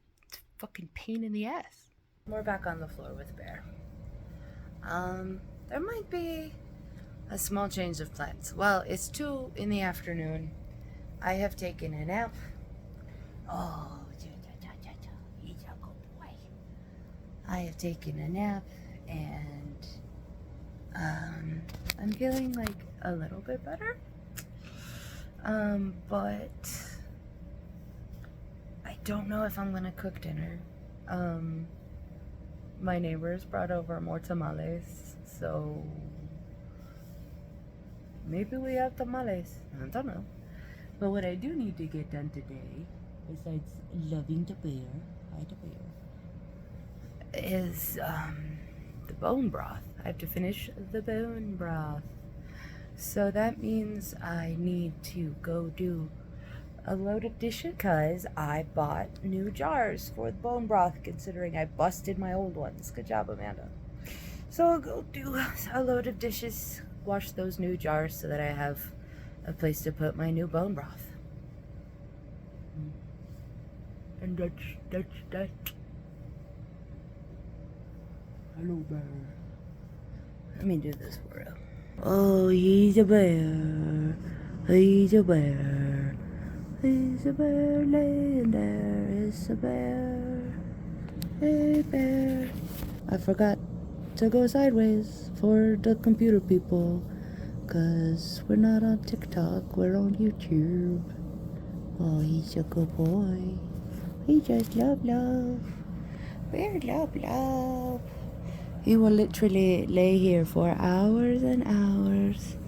fucking pain in the ass. We're back on the floor with Bear. There might be a small change of plans. Well, it's 2 in the afternoon. I have taken a nap. Oh, he's a good boy. I have taken a nap, and I'm feeling like a little bit better. But I don't know if I'm gonna cook dinner. My neighbors brought over more tamales, so maybe we have tamales. I don't know. But what I do need to get done today, besides loving the bear, hi the bear, is the bone broth. I have to finish the bone broth. So that means I need to go do a load of dishes because I bought new jars for the bone broth, considering I busted my old ones. Good job, Amanda. So I'll go do a load of dishes, wash those new jars so that I have a place to put my new bone broth. And that's that. Hello, bear. Let me do this for you. Oh, he's a bear. He's a bear. He's a bear laying there. It's a bear. Hey, bear. I forgot to go sideways for the computer people, 'cause we're not on TikTok, we're on YouTube. Oh, he's a good boy. He just love. We're love. He will literally lay here for hours and hours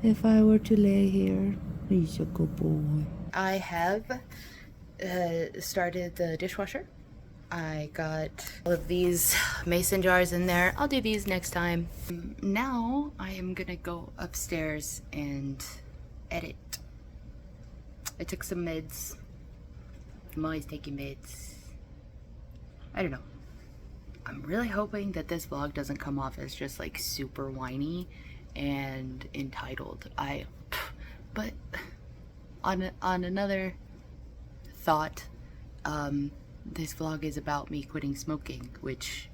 if I were to lay here. He's a good boy. I have started the dishwasher. I got all of these mason jars in there. I'll do these next time. Now I am gonna go upstairs and edit. I took some meds. I'm always taking meds. I don't know. I'm really hoping that this vlog doesn't come off as just like super whiny and entitled. But on another thought, this vlog is about me quitting smoking, which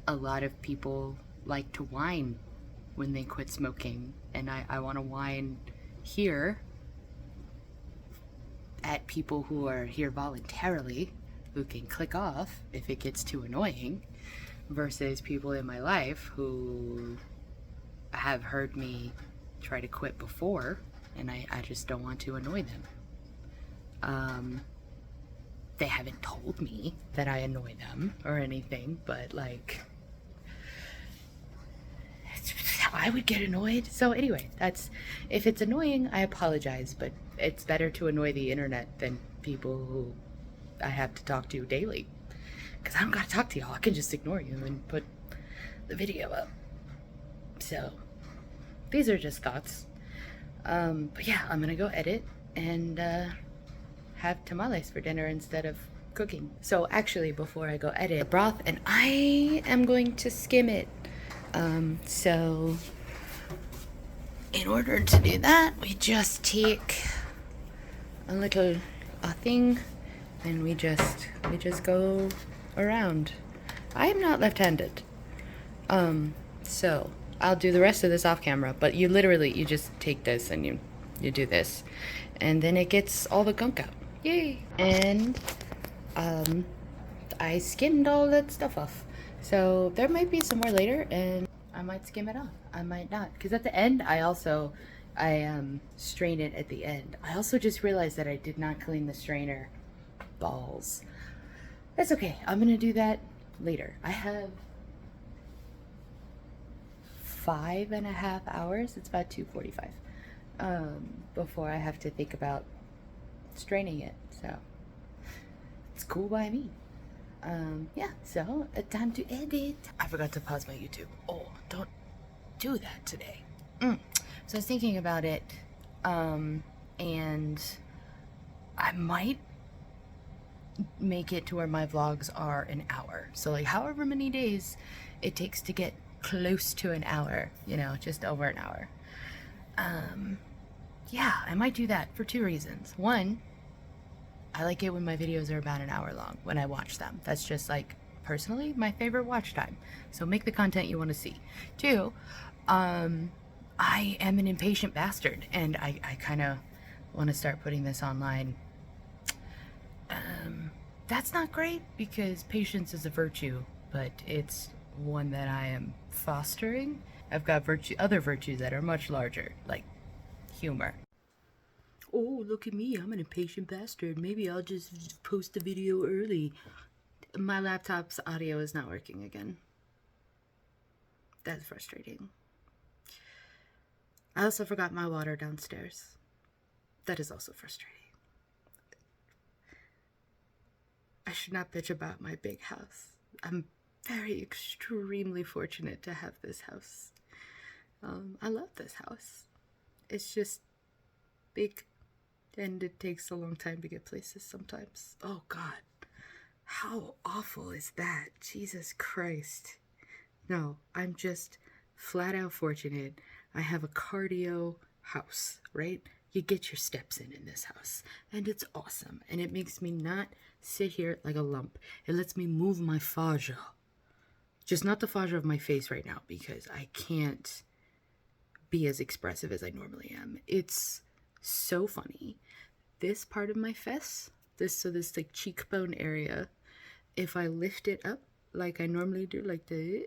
a lot of people like to whine when they quit smoking, and I want to whine here at people who are here voluntarily, who can click off if it gets too annoying, versus people in my life who have heard me try to quit before, and I just don't want to annoy them. They haven't told me that I annoy them or anything, but like, I would get annoyed. So anyway, if it's annoying, I apologize, but it's better to annoy the internet than people who I have to talk to daily. Because I don't gotta talk to y'all, I can just ignore you and put the video up. So, these are just thoughts. But yeah, I'm gonna go edit and have tamales for dinner instead of cooking. So actually, before I go edit the broth, and I am going to skim it. So in order to do that, we just take a little thing and we just go around. I am not left-handed. So I'll do the rest of this off camera, but you just take this and you do this, and then it gets all the gunk out. Yay! And I skimmed all that stuff off. So there might be some more later, and I might skim it off. I might not, because at the end I strain it at the end. I also just realized that I did not clean the strainer balls. That's okay. I'm gonna do that later. I have 5.5 hours. It's about 2:45 before I have to think about straining it. So it's cool by me. Yeah, so time to edit. I forgot to pause my YouTube. Oh, don't do that today. So I was thinking about it, and I might make it to where my vlogs are an hour. So like however many days it takes to get close to an hour, just over an hour. Yeah, I might do that for 2 reasons. One, I like it when my videos are about an hour long when I watch them. That's just like personally my favorite watch time. So make the content you want to see. 2, I am an impatient bastard, and I kind of want to start putting this online. That's not great because patience is a virtue, but it's one that I am fostering. I've got other virtues that are much larger, like humor. Oh, look at me, I'm an impatient bastard. Maybe I'll just post the video early. My laptop's audio is not working again. That's frustrating. I also forgot my water downstairs. That is also frustrating. I should not bitch about my big house. I'm very extremely fortunate to have this house. I love this house. It's just big, and it takes a long time to get places sometimes. Oh God, how awful is that? Jesus Christ. No, I'm just flat out fortunate. I have a cardio house, right? You get your steps in this house, and it's awesome, and it makes me not sit here like a lump. It lets me move my fascia. Just not the fascia of my face right now, because I can't be as expressive as I normally am. It's so funny. This part of my face, this like cheekbone area, if I lift it up like I normally do, like the,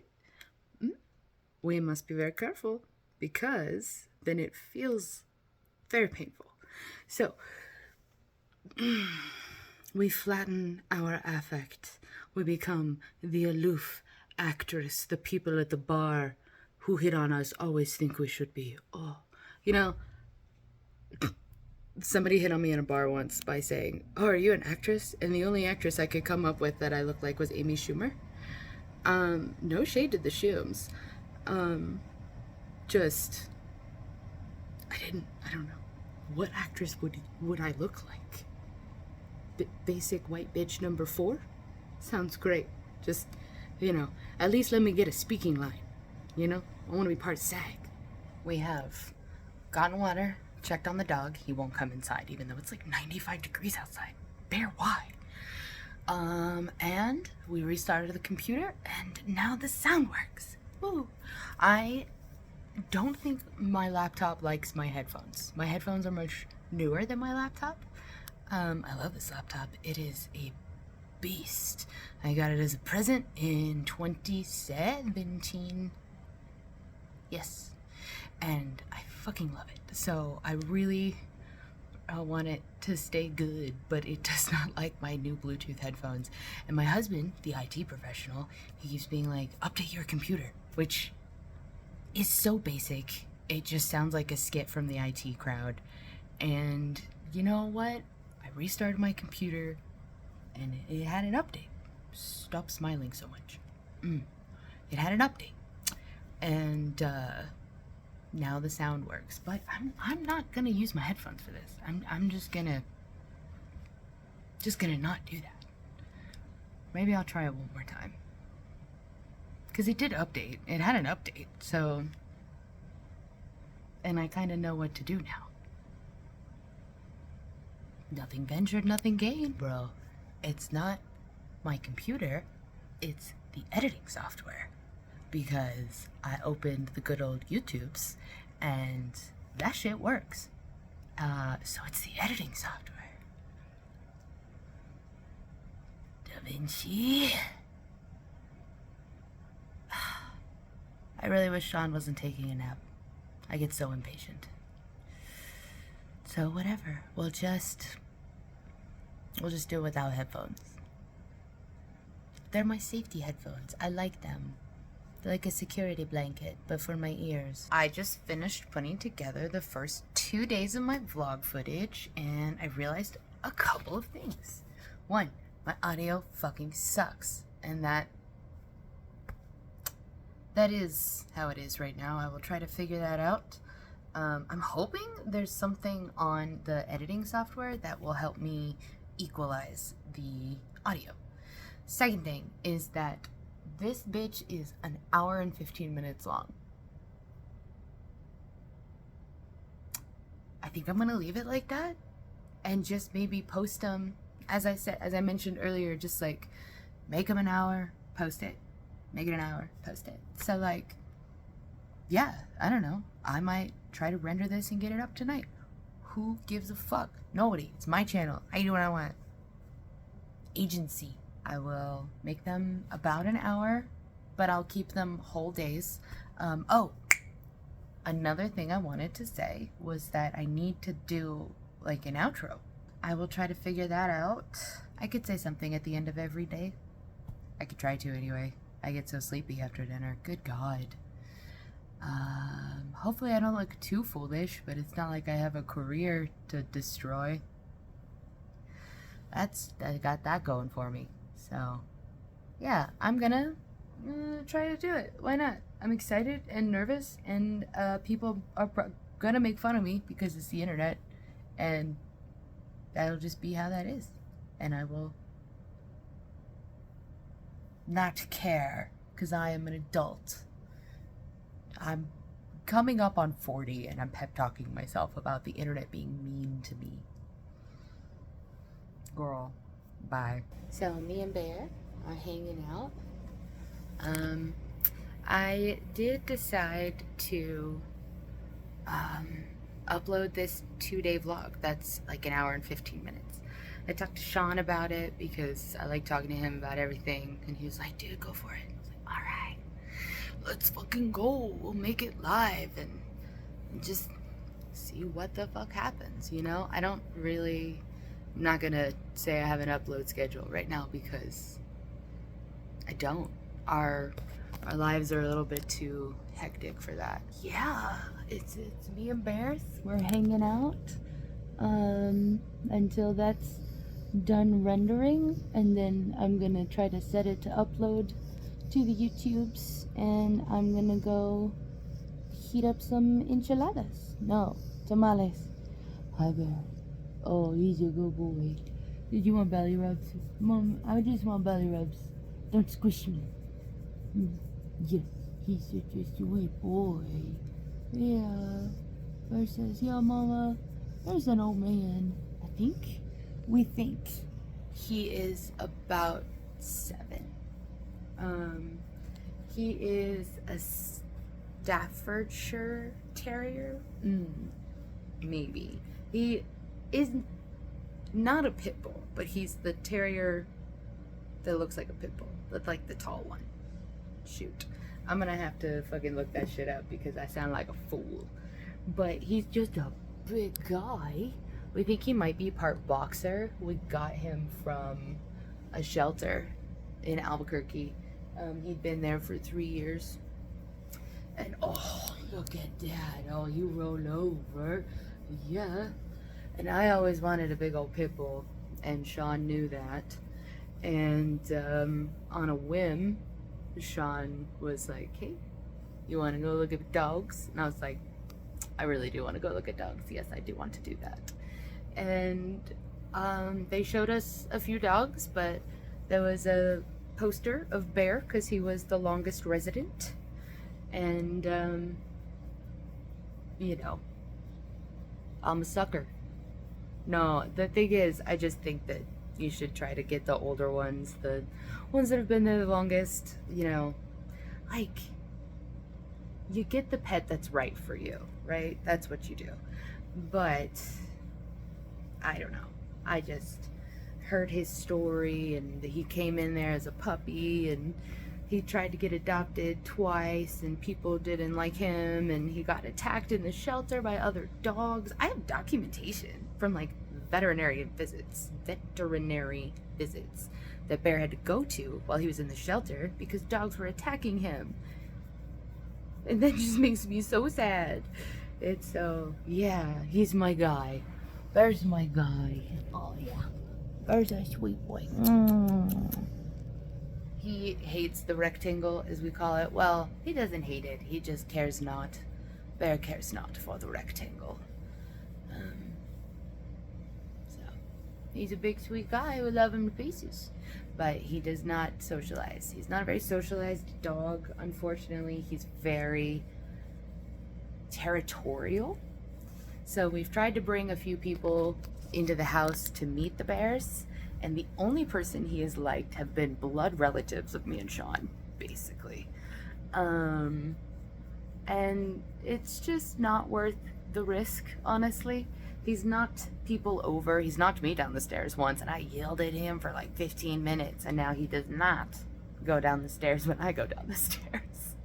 we must be very careful, because then it feels very painful. So we flatten our affect. We become the aloof actress the people at the bar who hit on us always think we should be. Oh, somebody hit on me in a bar once by saying, "Oh, are you an actress?" And the only actress I could come up with that I looked like was Amy Schumer. No shade to the Schums. Just, I don't know. What actress would I look like? Basic white bitch number 4? Sounds great. Just, at least let me get a speaking line. I want to be part of SAG. We have gotten water, checked on the dog. He won't come inside, even though it's like 95 degrees outside. Bear, why? And we restarted the computer, and now the sound works. Woo! I don't think my laptop likes my headphones. My headphones are much newer than my laptop. I love this laptop. It is a beast. I got it as a present in 2017. Yes. And I fucking love it. So I really, I want it to stay good, but it does not like my new Bluetooth headphones. And my husband, the IT professional, he keeps being like, update your computer, which is so basic. It just sounds like a skit from the IT crowd. And you know what? I restarted my computer and it had an update. Stop smiling so much. It had an update. And now the sound works. But I'm not gonna use my headphones for this. I'm just gonna not do that. Maybe I'll try it one more time. Because it did update. It had an update, so... And I kind of know what to do now. Nothing ventured, nothing gained, bro. It's not my computer, it's the editing software. Because I opened the good old YouTubes, and that shit works. So it's the editing software. DaVinci. I really wish Sean wasn't taking a nap. I get so impatient. So whatever. We'll just do it without headphones. They're my safety headphones. I like them. They're like a security blanket, but for my ears. I just finished putting together the first 2 days of my vlog footage, and I realized a couple of things. One, my audio fucking sucks, and that is how it is right now. I will try to figure that out. I'm hoping there's something on the editing software that will help me equalize the audio. Second thing is that this bitch is an hour and 15 minutes long. I think I'm gonna leave it like that and just maybe post them, as I mentioned earlier, just like make them an hour, post it. Make it an hour, post it. So like, yeah, I don't know. I might try to render this and get it up tonight. Who gives a fuck? Nobody. It's my channel. I do what I want. Agency. I will make them about an hour, but I'll keep them whole days. Oh, another thing I wanted to say was that I need to do like an outro. I will try to figure that out. I could say something at the end of every day. I could try to anyway. I get so sleepy after dinner. Good God. Hopefully I don't look too foolish, but it's not like I have a career to destroy. I got that going for me. So, yeah, I'm gonna try to do it. Why not? I'm excited and nervous, and people are gonna make fun of me because it's the internet, and that'll just be how that is. And I will not care, because I am an adult. I'm coming up on 40 and I'm pep talking myself about the internet being mean to me. Girl, bye. So me and Bear are hanging out. I did decide to upload this 2-day vlog that's like an hour and 15 minutes. I talked to Sean about it because I like talking to him about everything, and he was like, dude, go for it. I was like, alright, let's fucking go. We'll make it live and just see what the fuck happens, you know? I'm not gonna say I have an upload schedule right now because I don't. Our lives are a little bit too hectic for that. Yeah, it's me and Bears. We're hanging out until that's done rendering, and then I'm gonna try to set it to upload to the YouTubes, and I'm gonna go heat up some enchiladas. No, tamales. Hi Bear. Oh, he's a good boy. Did you want belly rubs? Mom, I just want belly rubs. Don't squish me. Yes, he's such a sweet boy. Yeah. Bear says, yeah, Mama, there's an old man. We think he is about 7. He is a Staffordshire Terrier. Maybe. He is not a pit bull, but he's the terrier that looks like a pit bull. That's like the tall one. Shoot. I'm gonna have to fucking look that shit up because I sound like a fool. But he's just a big guy We think he might be part boxer. We got him from a shelter in Albuquerque. He'd been there for 3 years. And oh, look at that. Oh, you roll over. Yeah. And I always wanted a big old pit bull, and Sean knew that. And on a whim, Sean was like, hey, you want to go look at dogs? And I was like, I really do want to go look at dogs. Yes, I do want to do that. And they showed us a few dogs, but there was a poster of Bear because he was the longest resident. And, you know, I'm a sucker. No, the thing is, I just think that you should try to get the older ones, the ones that have been there the longest, you know, like, you get the pet that's right for you, right? That's what you do. But, I don't know. I just heard his story, and he came in there as a puppy, and he tried to get adopted twice, and people didn't like him, and he got attacked in the shelter by other dogs. I have documentation from like veterinary visits that Bear had to go to while he was in the shelter because dogs were attacking him. And that just makes me so sad. It's so, yeah, he's my guy. Bear's my guy. Oh yeah, Bear's a sweet boy. He hates the rectangle, as we call it. Well, he doesn't hate it. He just cares not. Bear cares not for the rectangle. So, he's a big, sweet guy. We love him to pieces. But he does not socialize. He's not a very socialized dog, unfortunately. He's very territorial. So we've tried to bring a few people into the house to meet the bears, and the only person he has liked have been blood relatives of me and Sean, basically. And it's just not worth the risk, honestly. He's knocked people over. He's knocked me down the stairs once, and I yelled at him for like 15 minutes, and now he does not go down the stairs when I go down the stairs.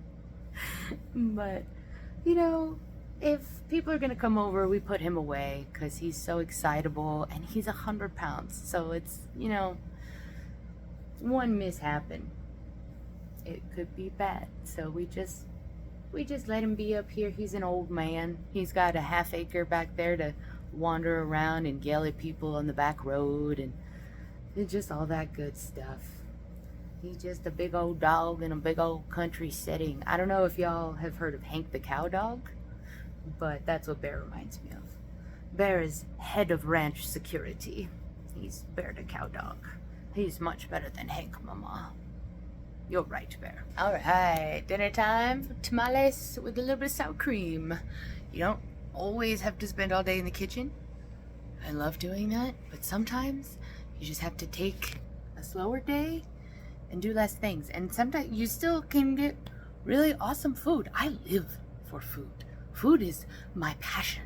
But, you know, if people are gonna come over, we put him away because he's so excitable, and he's 100 pounds. So it's, you know, one mishap, it could be bad. So we just let him be up here. He's an old man. He's got a half acre back there to wander around and yell at people on the back road and just all that good stuff. He's just a big old dog in a big old country setting. I don't know if y'all have heard of Hank the cow dog, but that's what Bear reminds me of. Bear is head of ranch security. He's Bear the cow dog. He's much better than Hank, Mama. You're right, Bear. All right, dinner time. Tamales with a little bit of sour cream. You don't always have to spend all day in the kitchen. I love doing that, but sometimes you just have to take a slower day and do less things. And sometimes you still can get really awesome food. I live for food. Food is my passion.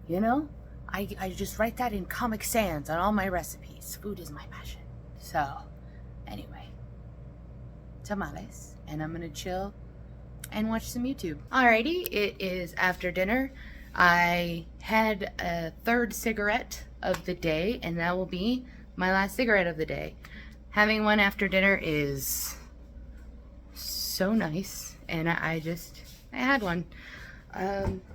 You know? I just write that in Comic Sans on all my recipes. Food is my passion. So, anyway. Tamales. And I'm gonna chill and watch some YouTube. Alrighty, it is after dinner. I had a third cigarette of the day, and that will be my last cigarette of the day. Having one after dinner is so nice, and I had one.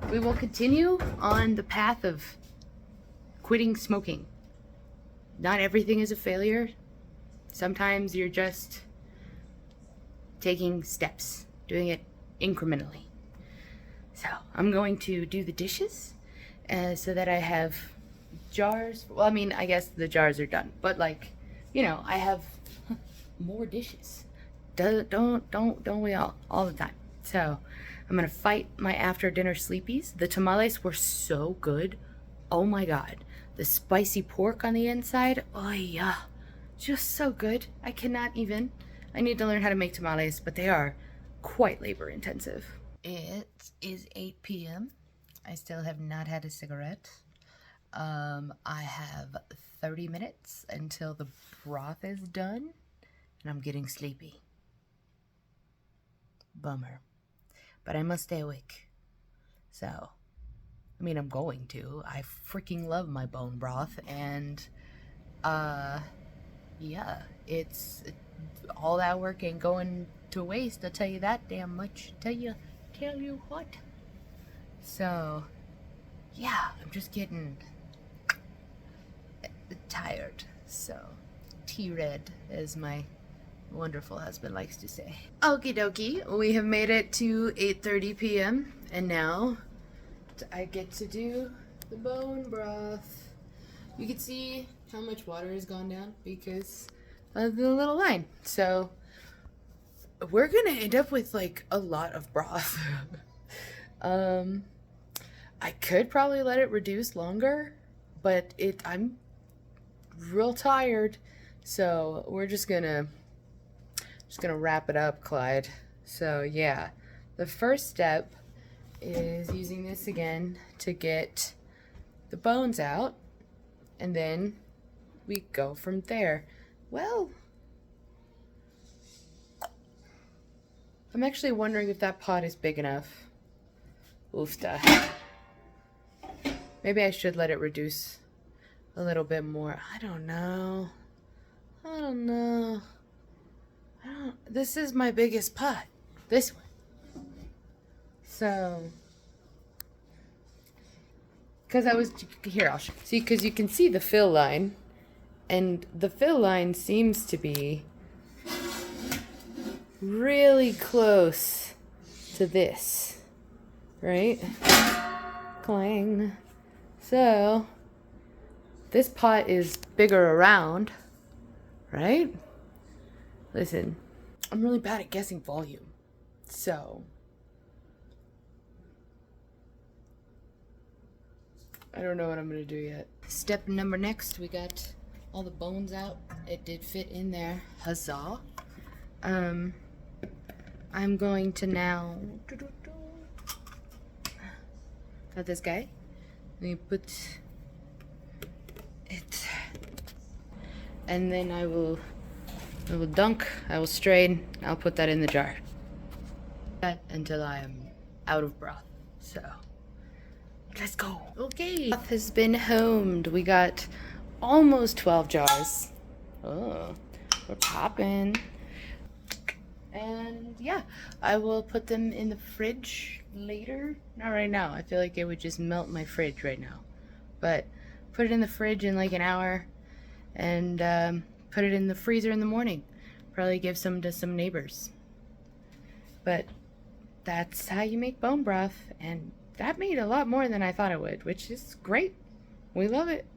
We will continue on the path of quitting smoking. Not everything is a failure. Sometimes you're just taking steps, doing it incrementally. So I'm going to do the dishes so that I have jars. Well, I mean, I guess the jars are done, but like, you know, I have more dishes. Don't we all the time? So I'm gonna fight my after dinner sleepies. The tamales were so good. Oh my God. The spicy pork on the inside. Oh yeah. Just so good. I need to learn how to make tamales, but they are quite labor intensive. It is 8 p.m. I still have not had a cigarette. I have 30 minutes until the broth is done, and I'm getting sleepy. Bummer. But I must stay awake. So, I mean, I'm going to. I freaking love my bone broth, and yeah, it's all that work ain't going to waste. I'll tell you that damn much. Tell you what. So, yeah, I'm just getting tired. So, T-red, as my wonderful husband likes to say. Okie dokie, we have made it to 8:30 p.m. and now I get to do the bone broth. You can see how much water has gone down because of the little line. So we're gonna end up with like a lot of broth. I could probably let it reduce longer, but I'm real tired, so we're just gonna wrap it up, Clyde. So yeah, the first step is using this again to get the bones out, and then we go from there. Well, I'm actually wondering if that pot is big enough. Oofta. Maybe I should let it reduce a little bit more. I don't know. This is my biggest pot. This one. So, I'll show you. See, because you can see the fill line, and the fill line seems to be really close to this, right? Clang. So, this pot is bigger around, right? Listen, I'm really bad at guessing volume, so I don't know what I'm gonna do yet. Step number next, we got all the bones out. It did fit in there, huzzah. I'm going to now, got this guy. Let me put it, and then I will dunk, I will strain, I'll put that in the jar. That until I am out of broth. So, let's go. Okay, broth has been homed. We got almost 12 jars. Oh, we're popping. And yeah, I will put them in the fridge later. Not right now. I feel like it would just melt my fridge right now. But put it in the fridge in like an hour, and put it in the freezer in the morning. Probably give some to some neighbors. But that's how you make bone broth, and that made a lot more than I thought it would, which is great. We love it.